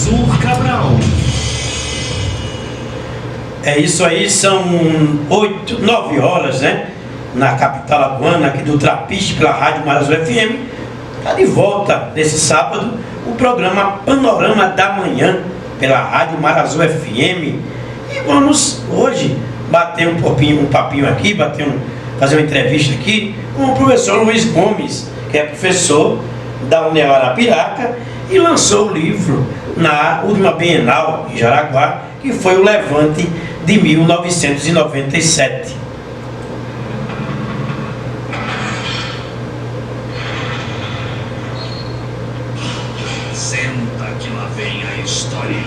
Professor Cabral. É isso aí, são 9 horas, né? Na capital alagoana, aqui do Trapiche, pela Rádio Marajó FM. Está de volta nesse sábado o programa Panorama da Manhã, pela Rádio Marajó FM. E vamos hoje bater um papinho aqui, fazer uma entrevista aqui com o professor Luiz Gomes, que é professor da União Arapiraca e lançou o livro na última Bienal em Jaraguá, que foi o Levante de 1997. Senta que lá vem a história.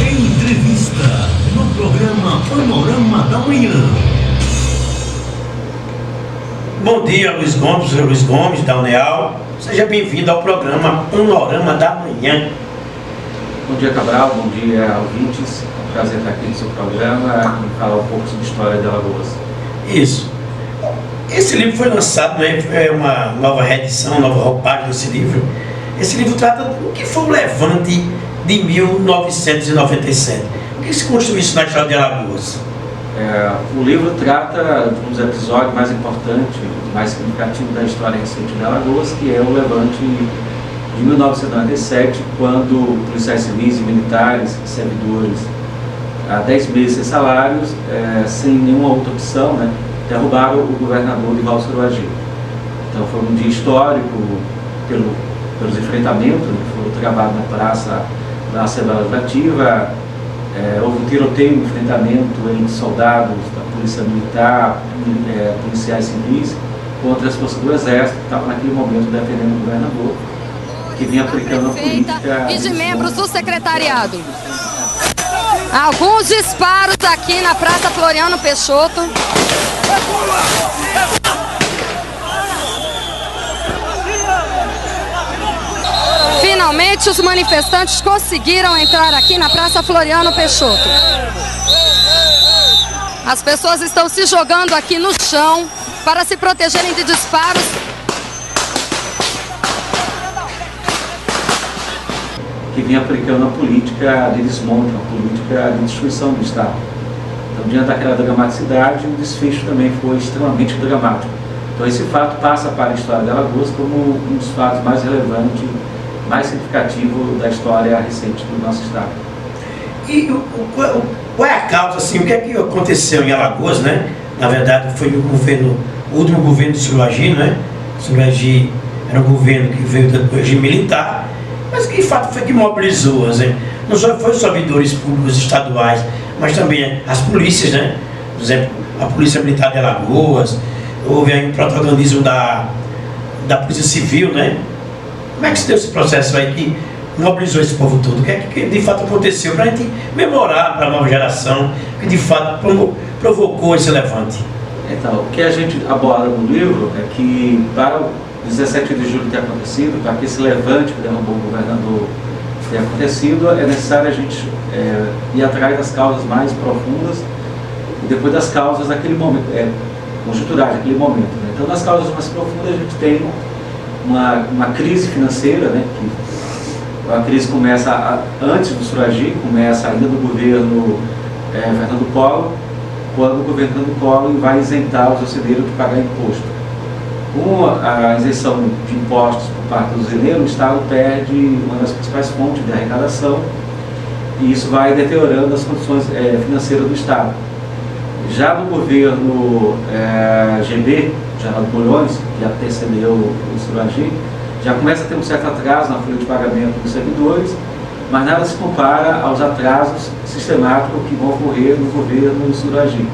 Entrevista no programa Panorama da Manhã. Bom dia, Luiz Gomes, da Uneal. Seja bem-vindo ao programa Panorama da Manhã. Bom dia, Cabral. Bom dia, ouvintes. É um prazer estar aqui no seu programa e falar um pouco sobre a história de Alagoas. Isso. Esse livro foi lançado, né? É uma nova reedição, nova roupagem desse livro. Esse livro trata do que foi o Levante de 1997. O que se construiu isso na história de Alagoas? O livro trata de um dos episódios mais importantes, mais significativos da história recente de Alagoas, que é o Levante de 1997, quando policiais civis e militares, servidores, há 10 meses sem salários, sem nenhuma outra opção, né, derrubaram o governador Divaldo Suruagi. Então foi um dia histórico pelos enfrentamentos, né, que foram travados na praça da Assembleia Legislativa. Houve um tiroteio, um enfrentamento entre soldados da Polícia Militar, policiais civis, contra as forças do Exército, que estavam naquele momento defendendo o governador, que vinha aplicando a política... E de membros do secretariado. Alguns disparos aqui na Praça Floriano Peixoto. Finalmente os manifestantes conseguiram entrar aqui na Praça Floriano Peixoto. As pessoas estão se jogando aqui no chão para se protegerem de disparos. Que vinha aplicando a política de desmonte, a política de destruição do Estado. Então, diante daquela dramaticidade, o desfecho também foi extremamente dramático. Então, esse fato passa para a história de Alagoas como um dos fatos mais relevantes, mais significativo da história recente do nosso Estado. E qual é a causa, assim, o que é que aconteceu em Alagoas, né? Na verdade, foi o último governo de Suruagi, né? Suruagi era um governo que veio do regime militar, mas que fato foi que mobilizou, né? Não só foi os servidores públicos estaduais, mas também as polícias, né? Por exemplo, a Polícia Militar de Alagoas, houve aí um protagonismo da Polícia Civil, né? Como é que se deu esse processo aí que mobilizou esse povo todo? O que é que de fato aconteceu para a gente memorar para a nova geração que de fato provocou esse levante? Então, o que a gente aborda no livro é que para o 17 de julho ter acontecido, para que esse levante que derrubou o governador tenha acontecido, é necessário a gente ir atrás das causas mais profundas e depois das causas daquele momento, conjunturais daquele momento, né? Então, nas causas mais profundas a gente tem uma crise financeira, né, que a crise começa antes do Suruagi, começa ainda do governo Fernando Collor, quando o governo Fernando Collor vai isentar os usineiros de pagar imposto. Com a isenção de impostos por parte dos usineiros, o Estado perde uma das principais fontes de arrecadação e isso vai deteriorando as condições financeiras do Estado. Já no governo GB, Geraldo Bulhões, que antecedeu o Suruagi, já começa a ter um certo atraso na folha de pagamento dos servidores, mas nada se compara aos atrasos sistemáticos que vão ocorrer no governo Suruagi.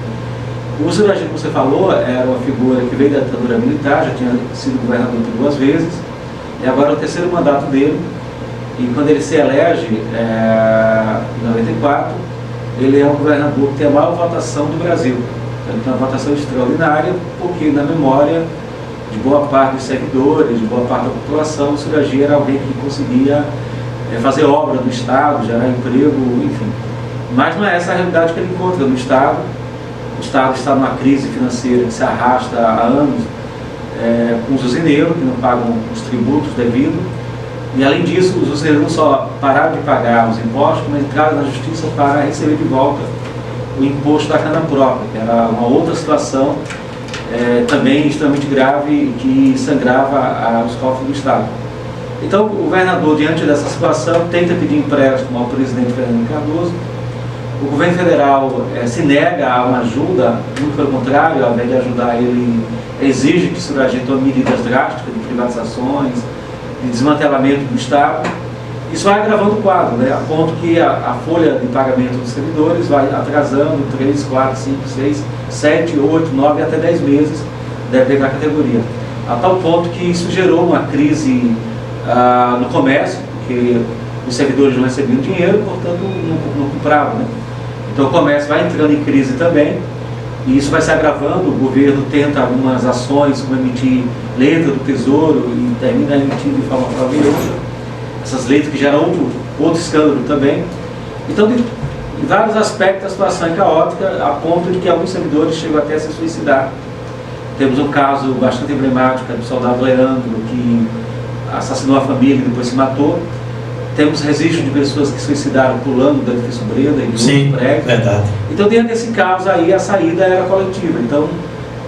O Suruagi, como você falou, era uma figura que veio da ditadura militar, já tinha sido governador por 2 vezes, e agora é o 3º mandato dele, e quando ele se elege, em 94, ele é um governador que tem a maior votação do Brasil. Ele tem uma votação extraordinária, porque na memória de boa parte dos servidores, de boa parte da população, o Suruagi era alguém que conseguia fazer obra no Estado, gerar emprego, enfim. Mas não é essa a realidade que ele encontra no Estado, O Estado está numa crise financeira que se arrasta há anos, com os usineiros que não pagam os tributos devidos. E além disso, os usineiros não só pararam de pagar os impostos, mas entraram na justiça para receber de volta o imposto da cana própria, que era uma outra situação também extremamente grave e que sangrava os cofres do Estado. Então, o governador, diante dessa situação, tenta pedir empréstimo ao presidente Fernando Cardoso. O governo federal se nega a uma ajuda, muito pelo contrário, ao invés de ajudar, ele exige que Suragi tome medidas drásticas de privatizações, de desmantelamento do Estado. Isso vai agravando o quadro, né, a ponto que a folha de pagamento dos servidores vai atrasando 3, 4, 5, 6, 7, 8, 9 até 10 meses, dependendo da categoria. A tal ponto que isso gerou uma crise no comércio, porque os servidores não recebiam dinheiro, portanto não compravam, né? Então o comércio vai entrando em crise também, e isso vai se agravando. O governo tenta algumas ações, como emitir letra do Tesouro, e termina emitindo de forma fraudulenta essas letras, que geram outro escândalo também. Então, em vários aspectos, a situação é caótica, a ponto de que alguns servidores chegam até a se suicidar. Temos um caso bastante emblemático do soldado Leandro, que assassinou a família e depois se matou. Temos registros de pessoas que se suicidaram pulando da edifício Breda e de outro prédio. Verdade. Então, dentro desse caso aí, a saída era coletiva. Então,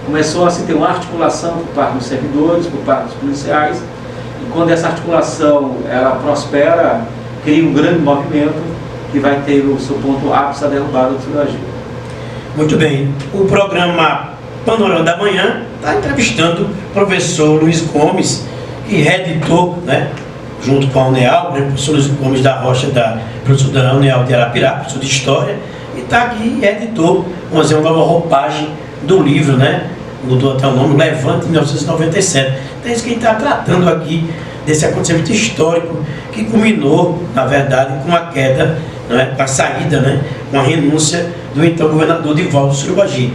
começou a se ter uma articulação por parte dos servidores, por parte dos policiais. E quando essa articulação ela prospera, cria um grande movimento que vai ter o seu ponto ápice a derrubada do Suragi. Muito bem. O programa Panorama da Manhã está entrevistando o professor Luiz Gomes, que reeditou, né, junto com a UNEAL, né, professor Luiz Gomes da Rocha, professor da UNEAL de Arapiraca, professor de História, e está aqui, editou uma nova roupagem do livro, né? Mudou até o nome, Levante, 1997. Então é isso que a gente está tratando aqui, desse acontecimento histórico que culminou, na verdade, com a queda, né, com a saída, né, com a renúncia do então governador Divaldo Surubagi.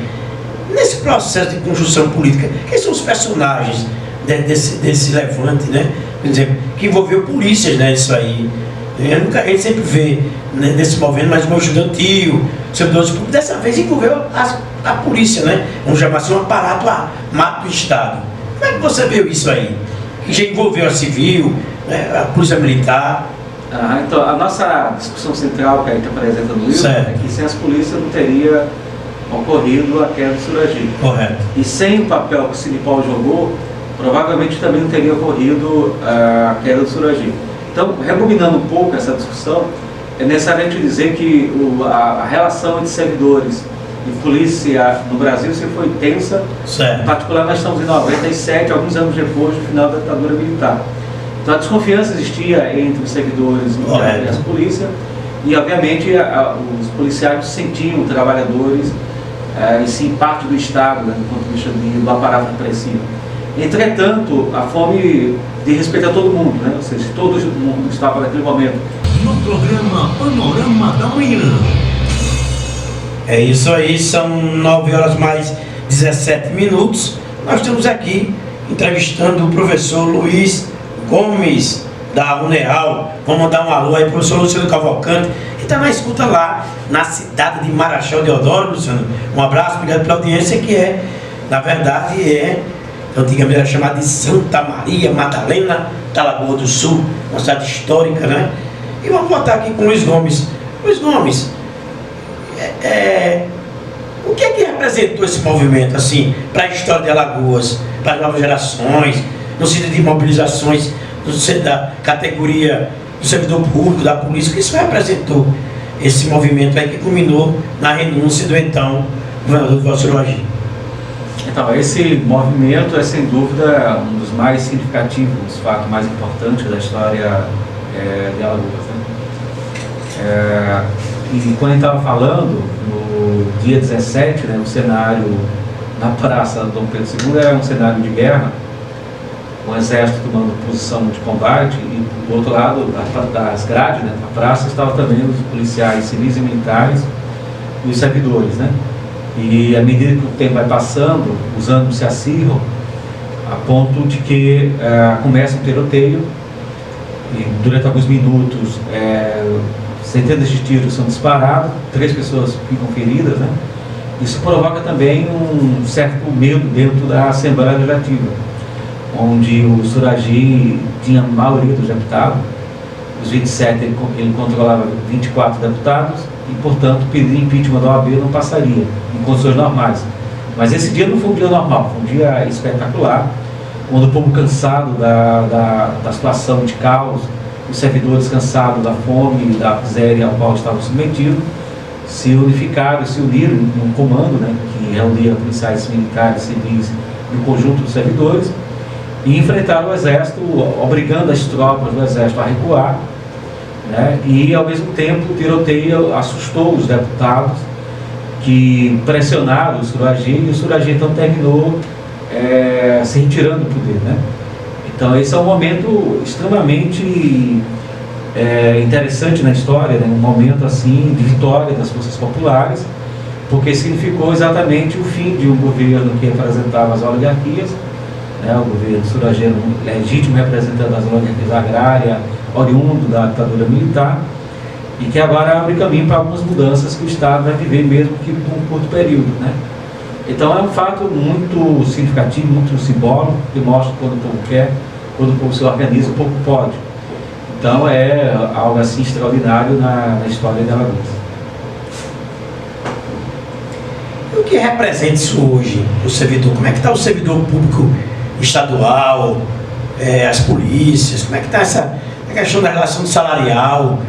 Nesse processo de construção política, quem são os personagens desse levante, né? Por exemplo, que envolveu polícias, né? Isso aí. A gente sempre vê, né, nesse movimento mais estudantil, servidores públicos. Dessa vez envolveu a polícia, né? Vamos chamar assim, um aparato armado do Estado. Como é que você viu isso aí? Que já envolveu a civil, né, a polícia militar. Então, a nossa discussão central que a gente apresenta no livro é que sem as polícias não teria ocorrido a queda do Suragi. Correto. E sem o papel que o Sinipol jogou, provavelmente também não teria ocorrido a queda do Suragi. Então, rebobinando um pouco essa discussão, é necessário dizer que a relação entre servidores e polícia no Brasil sempre foi tensa. Certo. Em particular, nós estamos em 97, alguns anos depois do final da ditadura militar. Então, a desconfiança existia entre os servidores e as polícias, e, obviamente, os policiais sentiam trabalhadores e sim parte do Estado, né, do ponto de vista do aparato repressivo. Entretanto, a fome de respeito a todo mundo, né? Ou seja, todo mundo estava naquele momento. No programa Panorama da Manhã. É isso aí, são 9 horas mais 17 minutos. Nós estamos aqui entrevistando o professor Luiz Gomes, da UNEAL. Vamos mandar um alô aí, professor Luciano Cavalcante, que está na escuta lá, na cidade de Marechal Deodoro. Luciano, um abraço, obrigado pela audiência, que na verdade, antigamente era chamada de Santa Maria Madalena da Lagoa do Sul, uma cidade histórica, né? E vamos voltar aqui com o Luiz Gomes. Luiz Gomes, o que é que representou esse movimento, assim, para a história de Alagoas, para as novas gerações, no sentido de mobilizações da categoria do servidor público, da polícia? O que isso representou, esse movimento aí que culminou na renúncia do então governador Divaldo Surubagi? Então, esse movimento é sem dúvida um dos mais significativos, os fatos mais importantes da história de Alagoas, né? E quando a gente estava falando, no dia 17, né, o cenário na Praça Dom Pedro II era um cenário de guerra, o exército tomando posição de combate, e do outro lado das grades, né, da praça, estavam também os policiais civis e militares e os servidores, né? E à medida que o tempo vai passando, os ânimos se acirram, a ponto de que começa um tiroteio, e durante alguns minutos centenas de tiros são disparados, 3 pessoas ficam feridas, né? Isso provoca também um certo medo dentro da Assembleia Legislativa, onde o Suragi tinha a maioria dos deputados, os 27 ele controlava 24 deputados e, portanto, pedir impeachment da OAB não passaria em condições normais. Mas esse dia não foi um dia normal, foi um dia espetacular, onde o povo cansado da situação de caos, os servidores cansados da fome e da miséria ao qual estavam submetidos, se unificaram, se uniram em um comando, né, que reunia policiais militares, civis e o conjunto dos servidores, e enfrentaram o exército, obrigando as tropas do exército a recuar, né, e ao mesmo tempo o tiroteio assustou os deputados que pressionaram o Suragi, e o Suragi então terminou se retirando do poder, né? Então esse é um momento extremamente interessante na história, né? Um momento assim de vitória das forças populares, porque significou exatamente o fim de um governo que representava as oligarquias, né? O governo Suragi legítimo representante das oligarquias agrárias, oriundo da ditadura militar, e que agora abre caminho para algumas mudanças que o Estado vai viver, mesmo que por um curto período, né? Então é um fato muito significativo, muito simbólico, que mostra quando o povo quer, quando o povo se organiza, o povo pode. Então é algo assim extraordinário na história de Alagoas. E o que representa isso hoje, o servidor? Como é que está o servidor público estadual, as polícias, como é que está essa questão da relação salarial,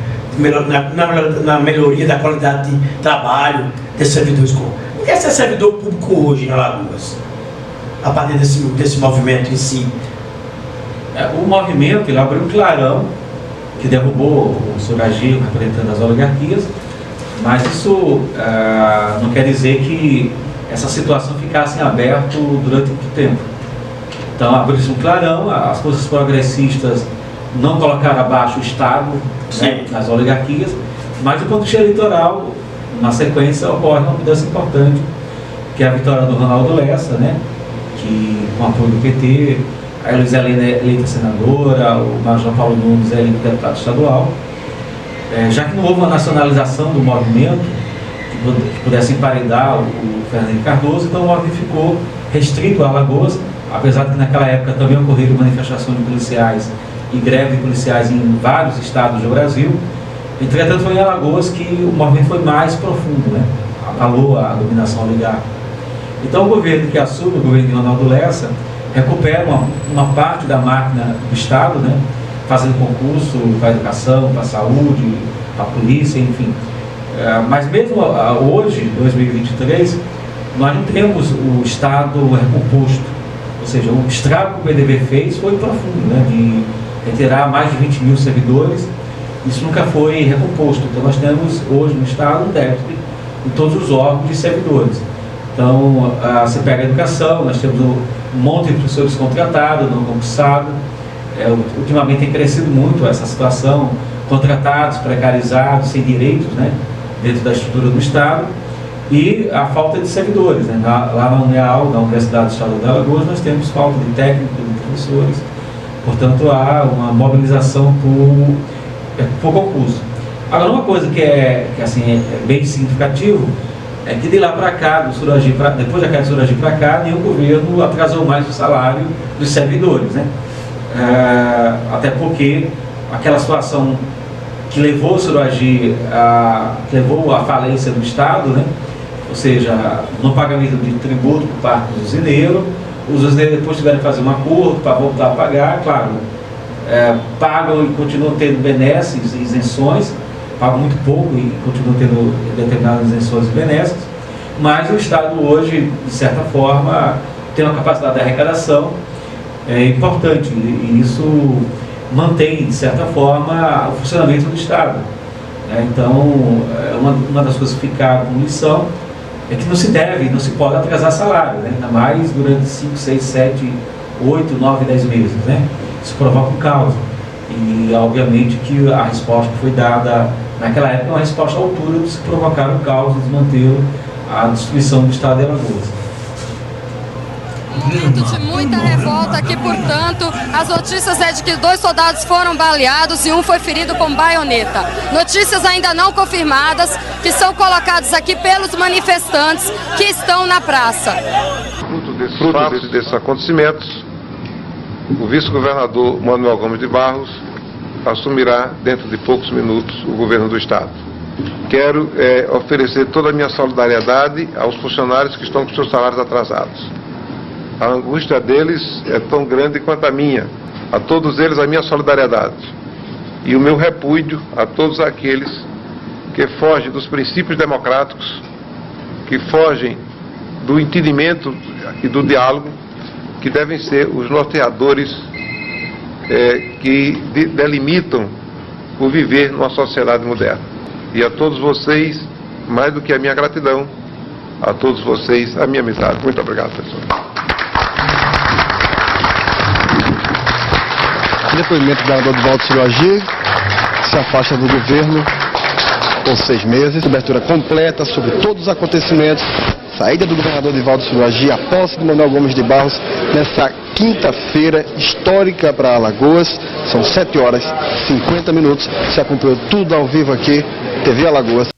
na melhoria da qualidade de trabalho desses servidores? O que é ser servidor público hoje em Alagoas, a partir desse movimento em si? O movimento ele abriu um clarão que derrubou o Suragi representando as oligarquias, mas isso não quer dizer que essa situação ficasse em aberto durante muito tempo. Então abriu-se um clarão, as forças progressistas não colocaram abaixo o Estado, né, nas oligarquias, mas do ponto de vista eleitoral, na sequência ocorre uma mudança importante, que é a vitória do Ronaldo Lessa, né, que com apoio do PT, a Elis Helena é eleita senadora, o Major Paulo Nunes é eleito deputado estadual. Já que não houve uma nacionalização do movimento, que pudesse emparedar o Fernando Henrique Cardoso, então o movimento ficou restrito a Alagoas, apesar de que naquela época também ocorreram manifestações de policiais e greve de policiais em vários estados do Brasil. Entretanto, foi em Alagoas que o movimento foi mais profundo, né? Abalou a dominação oligárquica. Então o governo que assume, o governo de Ronaldo Lessa, recupera uma parte da máquina do Estado, né? Fazendo concurso para a educação, para a saúde, para a polícia, enfim. Mas mesmo hoje, 2023, nós não temos o Estado recomposto. Ou seja, o estrago que o PDV fez foi profundo, né? De retirar mais de 20 mil servidores. Isso nunca foi recomposto. Então nós temos hoje no Estado um déficit em todos os órgãos de servidores. Então você pega a educação, nós temos um monte de professores contratados, não concursados. Ultimamente tem crescido muito essa situação, contratados, precarizados, sem direitos, né, dentro da estrutura do Estado, e a falta de servidores, né? Lá na UNEAL, na Universidade Estadual de Alagoas, nós temos falta de técnicos, de professores, portanto há uma mobilização por concurso. Agora, uma coisa que é bem significativo é que de lá para cá, depois da queda do Suragi para cá, nenhum governo atrasou mais o salário dos servidores, né? Até porque aquela situação que levou o Suragi, que levou à falência do Estado, né? Ou seja, no pagamento de tributo por parte dos usineiros, os usineiros depois tiveram que fazer um acordo para voltar a pagar, claro, pagam e continuam tendo benesses e isenções, pagam muito pouco e continuam tendo determinadas isenções e benesses, mas o Estado hoje, de certa forma, tem uma capacidade de arrecadação importante, e isso mantém, de certa forma, o funcionamento do Estado. Então, uma das coisas que ficaram como lição é que não se pode atrasar salário, né? Ainda mais durante 5, 6, 7, 8, 9, 10 meses, né? Isso provoca um caos. E, obviamente, que a resposta que foi dada naquela época é uma resposta à altura de se provocar o caos, de desmanter a destruição do Estado de Alagoas. Momento de muita revolta aqui, portanto, as notícias é de que 2 soldados foram baleados e um foi ferido com baioneta. Notícias ainda não confirmadas que são colocadas aqui pelos manifestantes que estão na praça. Fruto desses acontecimentos, o vice-governador Manuel Gomes de Barros assumirá dentro de poucos minutos o governo do Estado. Quero oferecer toda a minha solidariedade aos funcionários que estão com seus salários atrasados. A angústia deles é tão grande quanto a minha. A todos eles a minha solidariedade. E o meu repúdio a todos aqueles que fogem dos princípios democráticos, que fogem do entendimento e do diálogo, que devem ser os norteadores que delimitam o viver numa sociedade moderna. E a todos vocês, mais do que a minha gratidão, a todos vocês a minha amizade. Muito obrigado, pessoal. Depoimento do governador Divaldo Suruagi, que se afasta do governo por 6 meses, cobertura completa sobre todos os acontecimentos, saída do governador Divaldo Suruagi, a posse de Manuel Gomes de Barros, nessa quinta-feira histórica para Alagoas, são 7 horas e 50 minutos, se acompanhou tudo ao vivo aqui, TV Alagoas.